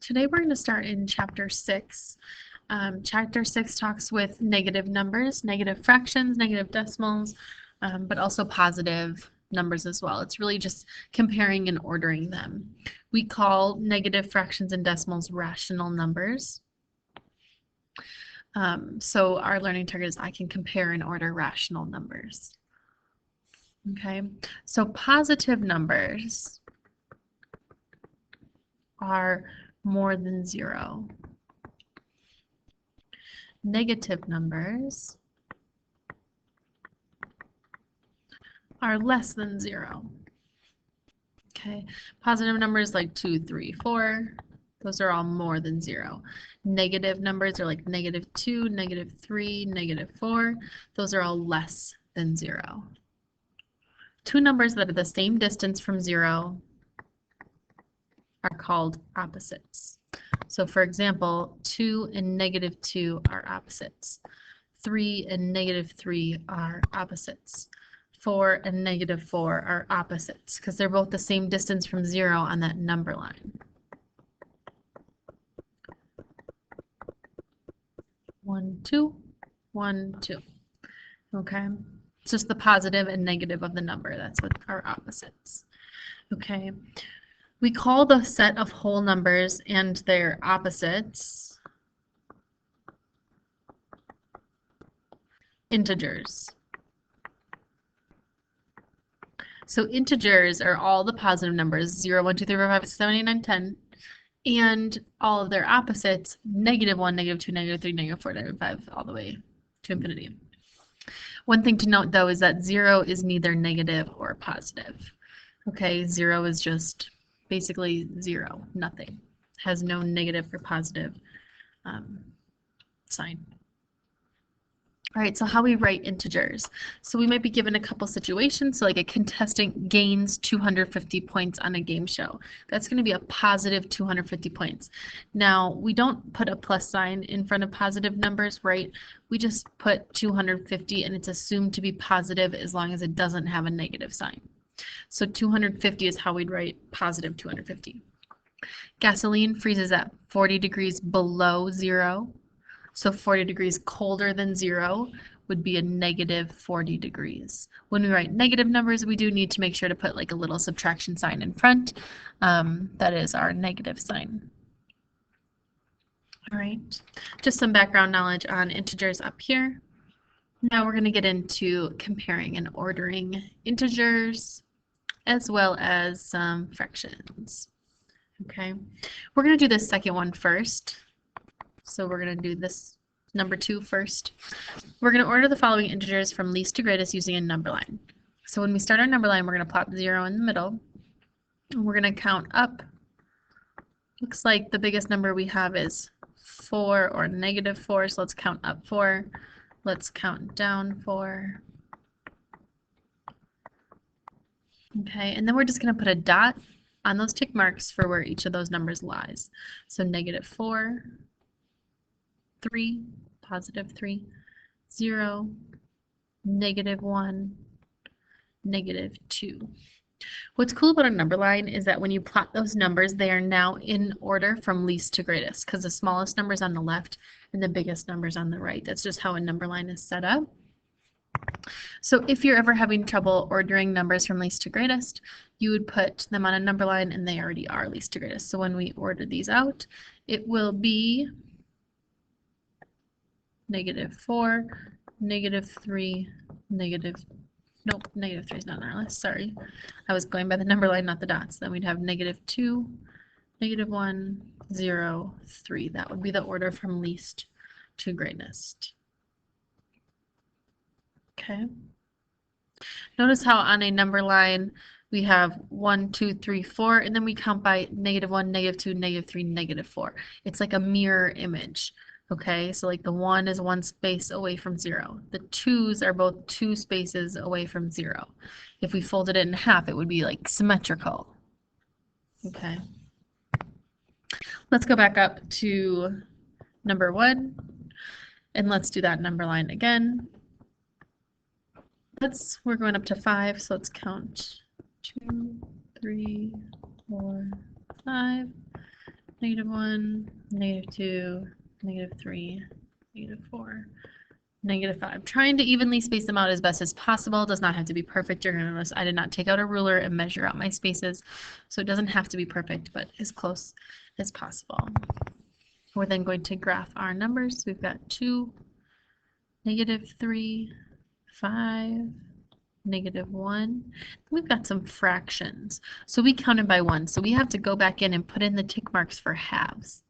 Today we're going to start in Chapter 6. Chapter 6 talks with negative numbers, negative fractions, negative decimals, but also positive numbers as well. It's really just comparing and ordering them. We call negative fractions and decimals rational numbers. So our learning target is I can compare and order rational numbers. Okay, so positive numbers are more than 0. Negative numbers are less than 0. Okay, positive numbers like 2, 3, 4, those are all more than 0. Negative numbers are like -2, -3, -4, those are all less than 0. Two numbers that are the same distance from 0 are called opposites. So for example, 2 and -2 are opposites. 3 and -3 are opposites. 4 and -4 are opposites because they're both the same distance from 0 on that number line. 1, 2, 1, 2. Okay, it's just the positive and negative of the number. That's what are opposites. Okay, we call the set of whole numbers and their opposites integers. So integers are all the positive numbers, 0, 1, 2, 3, 4, 5, 6, 7, 8, 9, 10, and all of their opposites, -1, -2, -3, -4, -5, all the way to infinity. One thing to note though is that 0 is neither negative or positive. Okay, 0 is just basically 0, nothing. Has no negative or positive sign. All right, so how we write integers. So we might be given a couple situations. So like a contestant gains 250 points on a game show. That's going to be a positive 250 points. Now, we don't put a plus sign in front of positive numbers, right? We just put 250 and it's assumed to be positive as long as it doesn't have a negative sign. So 250 is how we'd write positive 250. Gasoline freezes at 40 degrees below 0. So 40 degrees colder than 0 would be a -40 degrees. When we write negative numbers, we do need to make sure to put like a little subtraction sign in front. That is our negative sign. All right, just some background knowledge on integers up here. Now we're going to get into comparing and ordering integers as well as some fractions. Okay, we're going to do the second one first. So we're going to do this number 2 first. We're going to order the following integers from least to greatest using a number line. So when we start our number line, we're going to plot 0 in the middle. And we're going to count up. Looks like the biggest number we have is 4 or -4. So let's count up 4. Let's count down 4. Okay, and then we're just going to put a dot on those tick marks for where each of those numbers lies. So -4. 3, +3, 0, -1, -2. What's cool about a number line is that when you plot those numbers, they are now in order from least to greatest because the smallest number is on the left and the biggest number is on the right. That's just how a number line is set up. So if you're ever having trouble ordering numbers from least to greatest, you would put them on a number line and they already are least to greatest. So when we order these out, it will be -4, -3, nope, -3 is not on our list, sorry. I was going by the number line, not the dots. Then we'd have -2, -1, 0, 3. That would be the order from least to greatest. Okay. Notice how on a number line we have 1, 2, 3, 4, and then we count by -1, -2, -3, -4. It's like a mirror image. Okay, so like the 1 is 1 space away from 0. The 2's are both 2 spaces away from 0. If we folded it in half, it would be like symmetrical. Okay. Let's go back up to number 1, and let's do that number line again. We're going up to 5, so let's count 2, 3, 4, 5, -1, -2, -3, -4, -5. Trying to evenly space them out as best as possible. Does not have to be perfect. You're gonna notice I did not take out a ruler and measure out my spaces, so it doesn't have to be perfect, but as close as possible. We're then going to graph our numbers. We've got 2, -3, 5, -1. We've got some fractions. So we counted by 1. So we have to go back in and put in the tick marks for halves,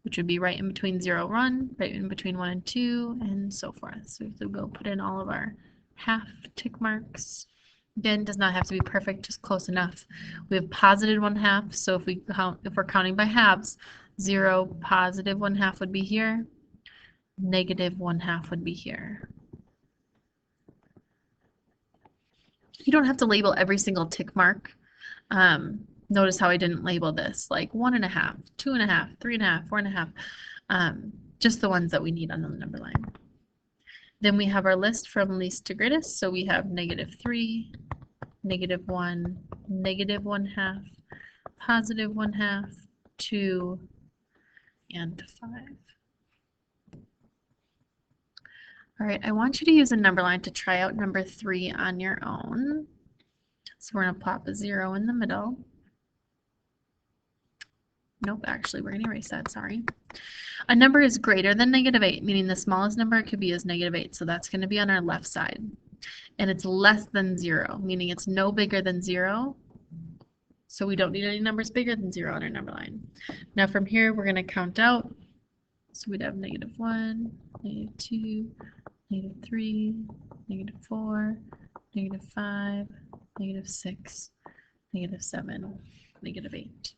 which would be right in between 0, 1, right in between 1 and 2, and so forth. So we have to go put in all of our half tick marks. Again, does not have to be perfect, just close enough. We have positive 1/2, so if we're counting by halves, 0, positive 1/2 would be here, negative 1/2 would be here. You don't have to label every single tick mark. Notice how I didn't label this, like 1.5, 2.5, 3.5, 4.5, just the ones that we need on the number line. Then we have our list from least to greatest, so we have -3, -1, -1/2, positive 1/2, 2, and 5. All right, I want you to use a number line to try out number 3 on your own. So we're going to plop a 0 in the middle. Nope, actually, we're going to erase that, sorry. A number is greater than -8, meaning the smallest number it could be is -8, so that's going to be on our left side. And it's less than 0, meaning it's no bigger than 0. So we don't need any numbers bigger than 0 on our number line. Now from here, we're going to count out. So we'd have -1, -2, -3, -4, -5, -6, -7, -8.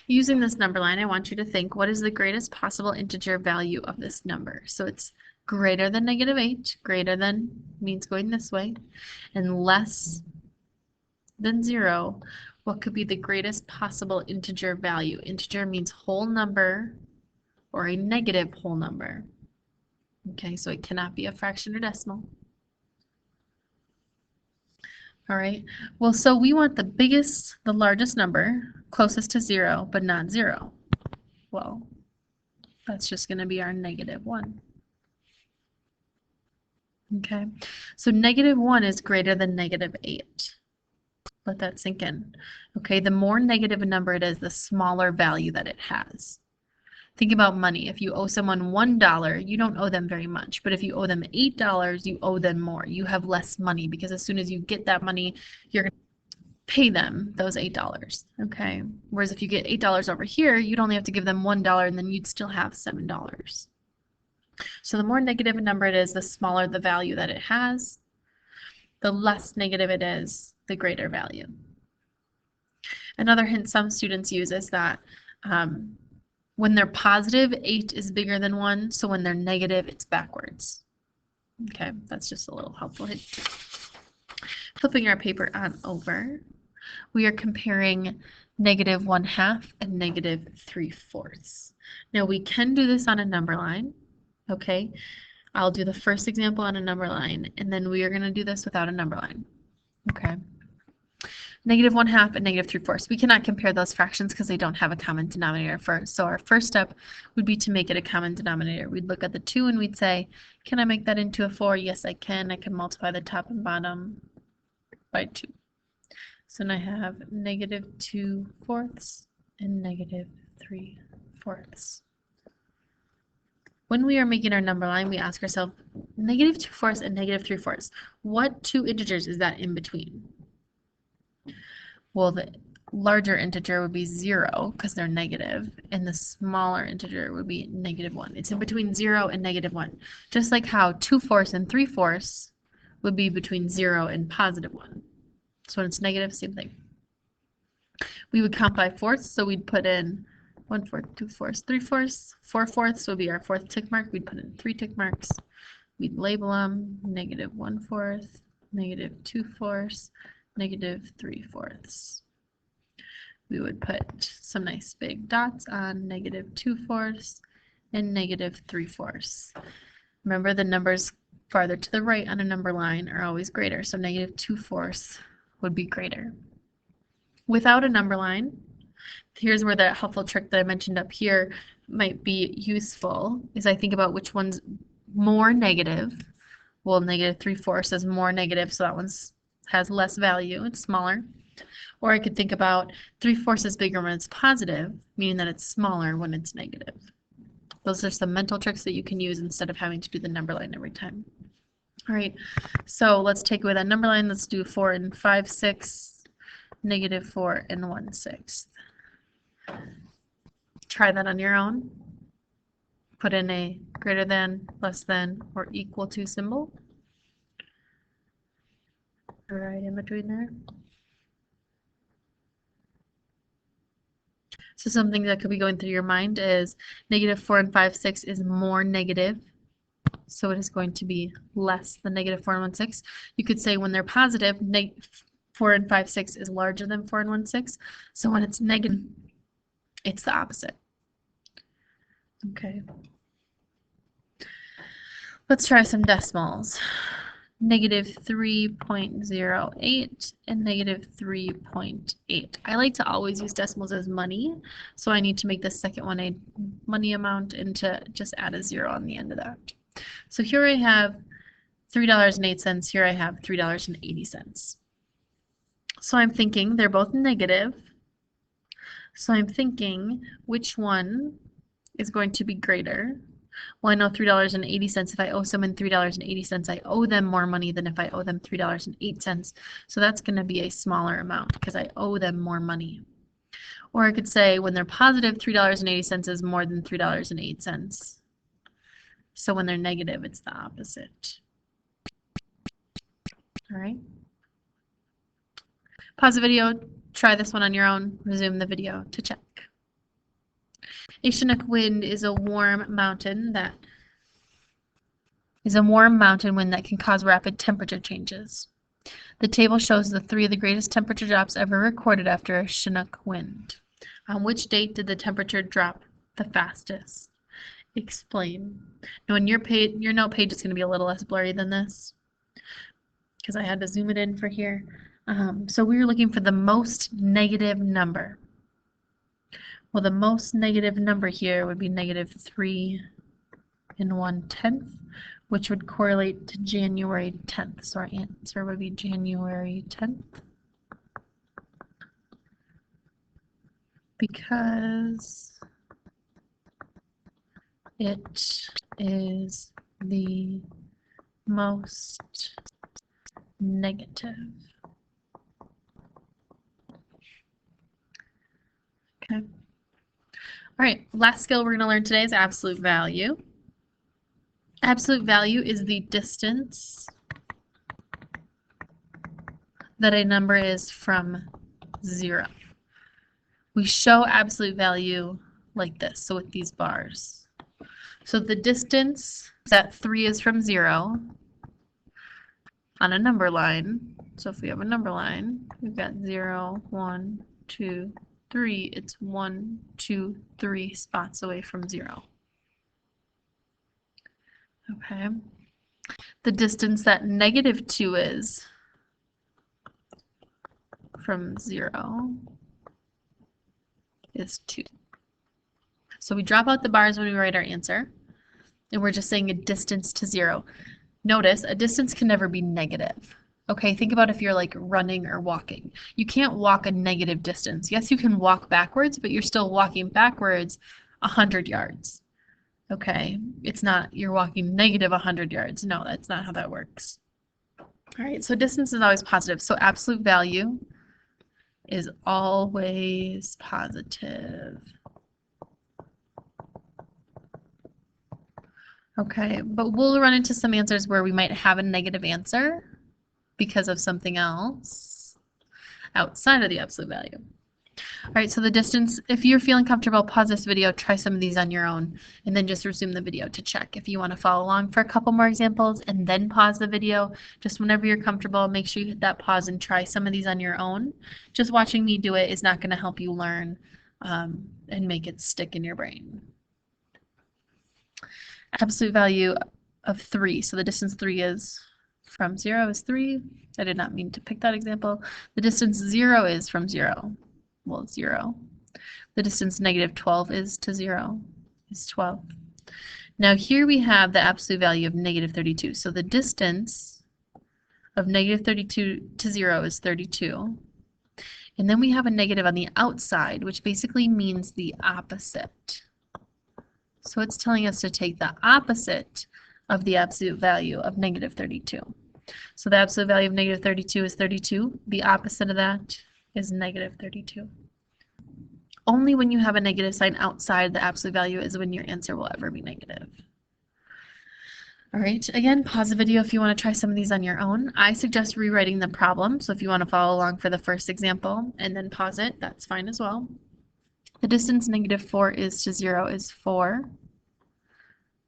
Using this number line, I want you to think, what is the greatest possible integer value of this number? So it's greater than -8, greater than means going this way, and less than 0. What could be the greatest possible integer value? Integer means whole number or a negative whole number. Okay, so it cannot be a fraction or decimal. All right, well, so we want the biggest, the largest number, closest to 0, but not 0. Well, that's just going to be our -1. Okay, so -1 is greater than -8. Let that sink in. Okay, the more negative a number it is, the smaller value that it has. Think about money. If you owe someone $1, you don't owe them very much. But if you owe them $8, you owe them more. You have less money because as soon as you get that money, you're going to pay them those $8. Okay. Whereas if you get $8 over here, you'd only have to give them $1 and then you'd still have $7. So the more negative a number it is, the smaller the value that it has. The less negative it is, the greater value. Another hint some students use is that when they're positive, 8 is bigger than 1, so when they're negative, it's backwards. Okay, that's just a little helpful hint. Flipping our paper on over, we are comparing -1/2 and -3/4. Now we can do this on a number line, okay? I'll do the first example on a number line, and then we are going to do this without a number line, okay? -1/2 and -3/4. We cannot compare those fractions because they don't have a common denominator first. So our first step would be to make it a common denominator. We'd look at the 2 and we'd say, can I make that into a 4? Yes, I can. I can multiply the top and bottom by 2. So now I have -2/4 and -3/4. When we are making our number line, we ask ourselves, -2/4 and -3/4. What two integers is that in between? Well, the larger integer would be 0 because they're negative, and the smaller integer would be -1. It's in between 0 and -1. Just like how 2/4 and 3/4 would be between 0 and +1. So when it's negative, same thing. We would count by fourths, so we'd put in 1/4, 2/4, 3/4. 4/4 would be our fourth tick mark. We'd put in 3 tick marks. We'd label them -1/4, -2/4, -3/4. We would put some nice big dots on -2/4 and -3/4. Remember, the numbers farther to the right on a number line are always greater, so -2/4 would be greater. Without a number line, here's where that helpful trick that I mentioned up here might be useful, is I think about which one's more negative. Well, negative 3/4 is more negative, so that one's has less value, it's smaller. Or I could think about 3/4 is bigger when it's positive, meaning that it's smaller when it's negative. Those are some mental tricks that you can use instead of having to do the number line every time. All right, so let's take away that number line. Let's do 4 and 5/6, negative 4 and 1/6. Try that on your own. Put in a greater than, less than, or equal to symbol. Right in between there. So something that could be going through your mind is negative 4 and 5/6 is more negative. So it is going to be less than negative 4 and 1/6. You could say when they're positive, 4 and 5/6 is larger than 4 and 1/6. So when it's negative, it's the opposite. Okay. Let's try some decimals. Negative 3.08 and negative 3.8. I like to always use decimals as money, so I need to make the second one a money amount and to just add a 0 on the end of that. So here I have $3.08, here I have $3.80. So I'm thinking they're both negative. So I'm thinking which one is going to be greater. Well, I know $3.80, if I owe someone $3.80, I owe them more money than if I owe them $3.08. So that's going to be a smaller amount because I owe them more money. Or I could say when they're positive, $3.80 is more than $3.08. So when they're negative, it's the opposite. All right. Pause the video, try this one on your own, resume the video to check. Icinic Wind is a warm mountain wind that can cause rapid temperature changes. The table shows the 3 of the greatest temperature drops ever recorded after Icinic Wind. On which date did the temperature drop the fastest? Explain. Now on your note page is going to be a little less blurry than this because I had to zoom it in for here. So we were looking for the most negative number. Well, the most negative number here would be negative 3 and 1/10, which would correlate to January 10th. So our answer would be January 10th. Because it is the most negative. Okay. All right, last skill we're going to learn today is absolute value. Absolute value is the distance that a number is from 0. We show absolute value like this, so with these bars. So the distance that 3 is from 0 on a number line. So if we have a number line, we've got 0, 1, 2, 3. It's 1, 2, 3 spots away from 0. Okay. The distance that negative 2 is from 0 is 2. So we drop out the bars when we write our answer, and we're just saying a distance to 0. Notice, a distance can never be negative. Okay, think about if you're like running or walking. You can't walk a negative distance. Yes, you can walk backwards, but you're still walking backwards 100 yards. Okay, it's not you're walking negative 100 yards. No, that's not how that works. All right, so distance is always positive. So absolute value is always positive. Okay, but we'll run into some answers where we might have a negative answer because of something else outside of the absolute value. All right, so the distance, if you're feeling comfortable, pause this video, try some of these on your own, and then just resume the video to check. If you want to follow along for a couple more examples and then pause the video, just whenever you're comfortable, make sure you hit that pause and try some of these on your own. Just watching me do it is not going to help you learn and make it stick in your brain. Absolute value of 3, so the distance 3 is from 0 is 3. I did not mean to pick that example. The distance 0 is from 0. Well, 0. The distance negative 12 is to 0 is 12. Now here we have the absolute value of negative 32. So the distance of negative 32 to 0 is 32. And then we have a negative on the outside, which basically means the opposite. So it's telling us to take the opposite of the absolute value of negative 32. So the absolute value of negative 32 is 32. The opposite of that is negative 32. Only when you have a negative sign outside the absolute value is when your answer will ever be negative. All right, again, pause the video if you want to try some of these on your own. I suggest rewriting the problem, so if you want to follow along for the first example and then pause it, that's fine as well. The distance negative 4 is to 0 is 4.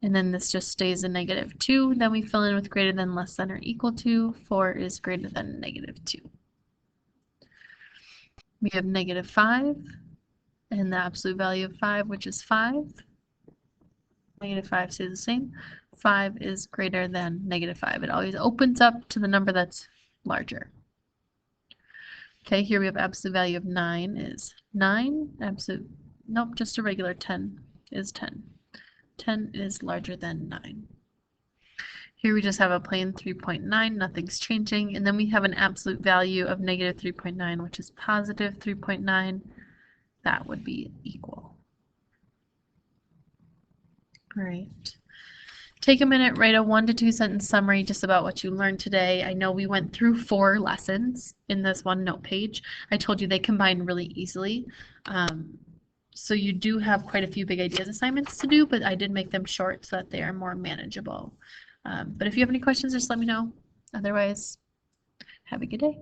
And then this just stays a negative 2. Then we fill in with greater than, less than, or equal to. 4 is greater than negative 2. We have negative 5 and the absolute value of 5, which is 5. Negative 5 stays the same. 5 is greater than negative 5. It always opens up to the number that's larger. Okay, here we have absolute value of 9 is 9. Absolute, nope, just a regular 10 is 10. 10 is larger than 9. Here we just have a plain 3.9, nothing's changing, and then we have an absolute value of negative 3.9, which is positive 3.9. That would be equal. Great. Take a minute, write a 1 to 2 sentence summary just about what you learned today. I know we went through 4 lessons in this one note page. I told you they combine really easily. So you do have quite a few big ideas assignments to do, but I did make them short so that they are more manageable. But if you have any questions, just let me know. Otherwise, have a good day.